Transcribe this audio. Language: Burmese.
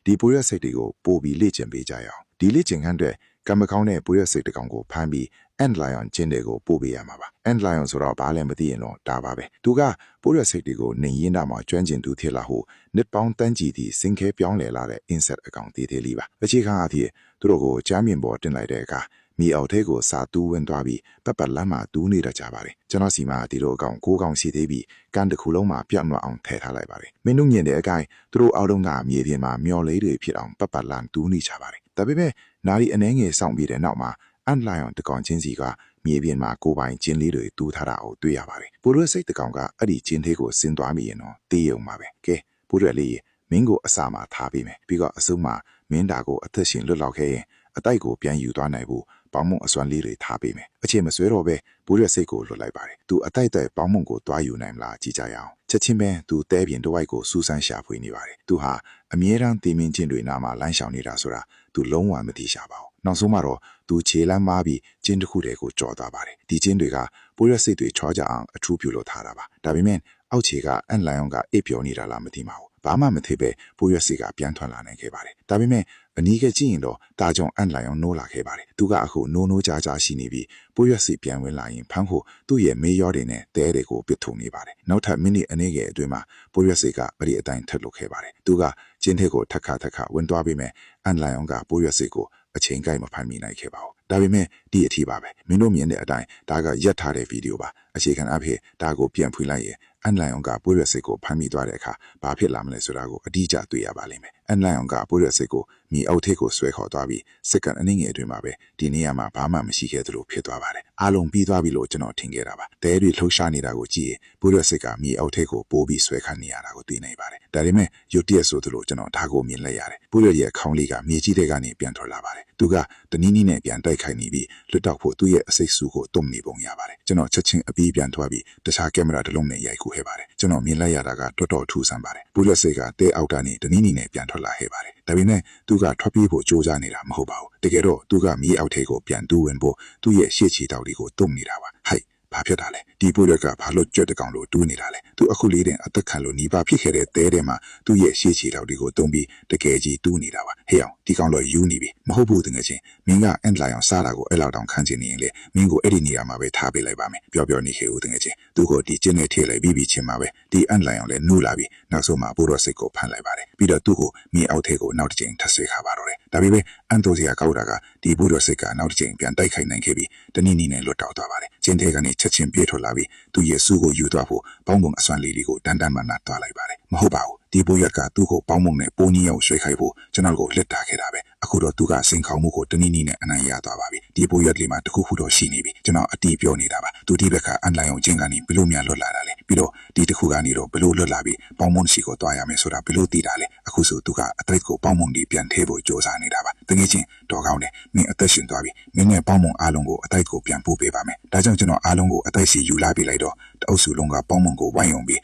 ဒီပိုရက်စိတ်တွေကိုပို့ပြီးလေ့ကျင့်ပေးကြရအောင်ဒီလေ့ကျင့်ခန်းတွေကံမကောင်းတဲ့ပိုရက်စိတ်တစ်ကောင်ကိုဖမ်းပြီး Ant Lion ကျင်းတွေကိုပို့ပေးရမှာပါ Ant Lion ဆိုတော့ဘာလဲမသိရင်တော့ဒါပါပဲသူကပိုရက်စိတ်တွေကိုနေရင်းတာမှာကျွမ်းကျင်သူဖြစ်လာဟုနှစ်ပေါင်းတန်းကြီးသည့်စင်ခဲပြောင်းလဲလာတဲ့ insect အကောင်သေးသေးလေးပါအခြေခံအဖြစ်သူတို့ကိုကြားမြင်ပေါ်တင်လိုက်တဲ့အခါမြေအောက်ထဲကိုစာတူးဝင်သွားပြီးပတ်ပတ်လမ်းမှာတူးနေတတ်ကြပါတယ်ကျွန်တော်စီမှာဒီလိုအကောင်9ကောင်ရှိသေးပြီးကန်တစ်ခုလုံးမှာပြောင်းလွှတ်အောင်ထည့်ထားလိုက်ပါတယ်မင်းတို့မြင်တဲ့အကိုင်းသူတို့အောက်တုန်းကမြေပြင်မှာမျော်လေးတွေဖြစ်အောင်ပတ်ပတ်လမ်းတူးနေကြပါတယ်ဒါပေမဲ့နာရီအနှဲငယ်စောင့်ပြီးတဲ့နောက်မှာAnt Lion တကောင်ချင်းစီကမြေပြင်မှာကိုပိုင်ကျင်းလေးတွေတူးထားတာကိုတွေ့ရပါတယ်ပိုရွက်စိတ်တကောင်ကအဲ့ဒီကျင်းသေးကိုဆင်းသွားမိရင်တော့တေးရုံပါပဲကဲပိုရွက်လေးမင်းကိုအစာမှာထားပေးမယ်ပြီးတော့အစုံမှာမင်းတာကိုအသက်ရှင်လွတ်လောက်ခဲ့ရင်အတိုက်ကိုပြန်ယူသွားနိုင်ဖို့ပေါင်းမုံအစွမ်းလေးတွေထားပေးမယ်အချိန်မဆွဲတော့ပဲပိုရွက်စိတ်ကိုလွတ်လိုက်ပါတယ်သူအတိုက်တဲ့ပေါင်းမုံကိုတွားယူနိုင်မလားကြည့်ကြရအောင်ချက်ချင်းပဲသူတဲပြင်တစ်ဝိုက်ကိုစူးစမ်းရှာဖွေနေပါတယ်သူဟာအမြဲတမ်းတည်မင်းချင်းတွေနားမှာလမ်းရှောင်နေတာဆိုတာသူလုံးဝမသိရှာပါဘူးနောက်ဆုံးမှာတော့သူခြေလမ်းမားပြီးကျင်းတစ်ခုတည်းကိုကြော်သွားပါတယ်ဒီကျင်းတွေကပိုရက်စိတ်တွေချောကြအောင်အထူးပြုလုပ်ထားတာပါဒါပေမဲ့အောက်ခြေကအန်လိုင်ယွန်ကအိပ်ပျော်နေတာလားမသိပါဘူးဘာမှမသိပဲပိုရက်စိတ်ကပြန်ထွက်လာနိုင်ခဲ့ပါတယ်ဒါပေမဲ့အနီးကကြည့်ရင်တော့တာကြောင့်အန်လိုင်ယွန်နိုးလာခဲ့ပါတယ်သူကအခုနိုးကြားကြားရှိနေပြီးပိုရက်စိတ်ပြန်ဝင်လာရင်ဖမ်းဖို့သူ့ရဲ့မေးရောတွေနဲ့တဲတွေကိုပစ်ထုံနေပါတယ်နောက်ထပ်မိနစ်အနည်းငယ်အတွင်းမှာပိုရက်စိတ်ကအဲ့ဒီအတိုင်းထက်လွတ်ခဲ့ပါတယ်သူကကျင်းထဲကိုထက်ခါဝင်သွားပြီးမဲ့အန်လိုင်ယွန်ကပိုရက်စိတ်ကိုအချိန်ကိုက်မဖမ်းမိနိုင်ခဲ့ပါဘူးဒါပေမဲ့ဒီအထီပါပဲမင်းတို့မြင်တဲ့အတိုင်းဒါကရက်ထားတဲ့ဗီဒီယိုပါအခြေခံအဖြစ်ဒါကိုပြန်ဖွင့်လိုက်ရင်အန်လိုင်ယွန်ကပိုရက်စိတ်ကိုဖမ်းမိသွားတဲ့အခါဘာဖြစ်လာမလဲဆိုတာကိုအတိအကျတွေ့ရပါလိမ့်မယ်အန်လိုင်ယွန်ကပိုရက်စိတ်ကိုမြေအောက်ထဲကိုဆွဲခေါ်သွားပြီးစက္ကန့်အနည်းငယ်အတွင်းမှာပဲဒီနေရာမှာဘာမှမရှိခဲ့သလိုဖြစ်သွားပါတယ်အားလုံးပြီးသွားပြီလို့ကျွန်တော်ထင်ခဲ့တာပါတဲတွေလှုပ်ရှားနေတာကိုကြည့်ရင်ပိုရက်စိတ်ကမြေအောက်ထဲကိုပိုးပြီးဆွဲခတ်နေရတာကိုတွေ့နိုင်ပါတယ်ဒါပေမဲ့ရုတ်တရက်ဆိုသလိုကျွန်တော်ဒါကိုမြင်လိုက်ရတယ်ပိုရက်ရဲ့ခေါင်းလေးကမြေကြီးထဲကနေပြန်ထွက်လာပါတယ်သူကတနည်းနည်းနဲ့ပြန်တိုက်ခိုက်နေပြီးလွတ်တောက်ဖို့သူ့ရဲ့အစိတ်ဆူကိုတုံနေပုံရပါတယ်ကျွန်တော်ချက်ချင်းအပြီးပြန်ထွက်ပြီးတခြားကင်မရာတစ်လုံးနဲ့ရိုက်ကူခဲ့ပါတယ်ကျွန်တော်မြင်လိုက်ရတာကတော်တော်ထူးဆန်းပါတယ်ပိုရက်စိတ်ကတဲအောက်ကနေတနည်းနည်းနဲ့ပြန်ထွက်လာခဲ့ပါတယ်ဒါပေမဲ့သူကထွက်ပြေးဖို့ကြိုးစားနေတာမဟုတ်ပါဘူးတကယ်တော့သူကမြေအောက်ထဲကိုပြန်တူးဝင်ဖို့သူ့ရဲ့ရှေ့ချီတောက်တွေကိုတုံနေတာပါဟိုက်ဘာဖြစ်တာလဲဒီပိုရက်ကဘာလို့ကြွက်တကောင်လို့တူးနေတာလဲသူအခုလေးတဲ့အသက်ခံလို့หนีပါဖြစ်ခဲ့တဲ့တဲထဲမှာသူ့ရဲ့ရှေ့ချီတောက်တွေကိုတုံပြီးတကယ်ကြီးတူးနေတာပါဟေ့အောင်ဒီကောင်တော့ယူနေပြီမဟုတ်ဘူးတကယ်ချင်းမင်းကအန်လိုင်အောင်စားတာကိုအဲ့လောက်တောင်ခံချင်နေရင်လေမင်းကိုအဲ့ဒီနေရာမှာပဲထားပေးလိုက်ပါမယ်ပြောနေခဲ့ဦးတကယ်ချင်းသူကိုဒီကျင်းနဲ့ထည့်လိုက်ပြီးချင်းမှာပဲဒီအန်လိုင်အောင်လည်းနူးလာပြီးနောက်ဆုံးမှာဘိုးတော်စိတ်ကိုဖမ်းလိုက်ပါတယ်ပြီးတော့သူ့ကိုမြေအောက်ထဲကိုနောက်တစ်ချိန်ထပ်ဆွဲခါပါတော့တယ်ဒါပေမဲ့အန်တိုစီယာကောက်တာကဒီဘိုးတော်စိတ်ကနောက်တစ်ချိန်ပြန်တိုက်ခိုက်နိုင်ခဲ့ပြီးတနည်းနည်းနဲ့လွတ်တောက်သွားပါတယ်ကျင်းထဲကနေချက်ချင်းပြေးထွက်လာပြီးသူ့ရဲ့စုကိုယူသွားဖို့ပေါင်းပုံအစွမ်းလေးတွေကိုတန်တန်မှန်မှန်သွားလိုက်ပါတယ်မဟုတ်ပါဘူးဒီဘိုးရက်ကသူ့ကိုပေါင်းပုံနဲ့ပိုးကြီးအောင်ရွှေ့ခိုက်ဖို့ကျွန်တော်ကိုလက်တာခဲ့တာပဲအခုတော့သူကစင်ခေါမှုကိုတနည်းနည်းနဲ့အနိုင်ရသွားပါပြီဒီဘိုးရက်လေးမှာတခုခုတော့ရှိနေပြီကျွန်တော်အတီးပြောနေတာပါသူဒီဘက်ကအန်လိုင်အောင်ကျင်းကနေဘလို့များလွတ်လာတာလဲပြီးတော့ဒီတခုကနေတော့ဘလို့လွတ်လာပြီးပေါင်းပုံစီကိုတွားရမယ်ဆိုတာဘလို့သိတာလဲအခုဆိုသူကအတိတ်ကိုပေါင်းပုံဒီပြန်ထဲဖို့ကြိုးစားနေတာပါတကယ်ချင်းတော်ကောင်းတယ်မင်းအသက်ရှင်သွားပြီမင်းနဲ့ပေါင်းပုံအားလုံးကိုအတိတ်ကိုပြန်ပို့ပေးပါမယ်ဒါကြောင့်ကျွန်တော်အားလုံးကိုအတိတ်စီယူလာပေးလိုက်တော့တအုပ်စုလုံးကပေါင်းပုံကိုဝိုင်းအောင်ပြီး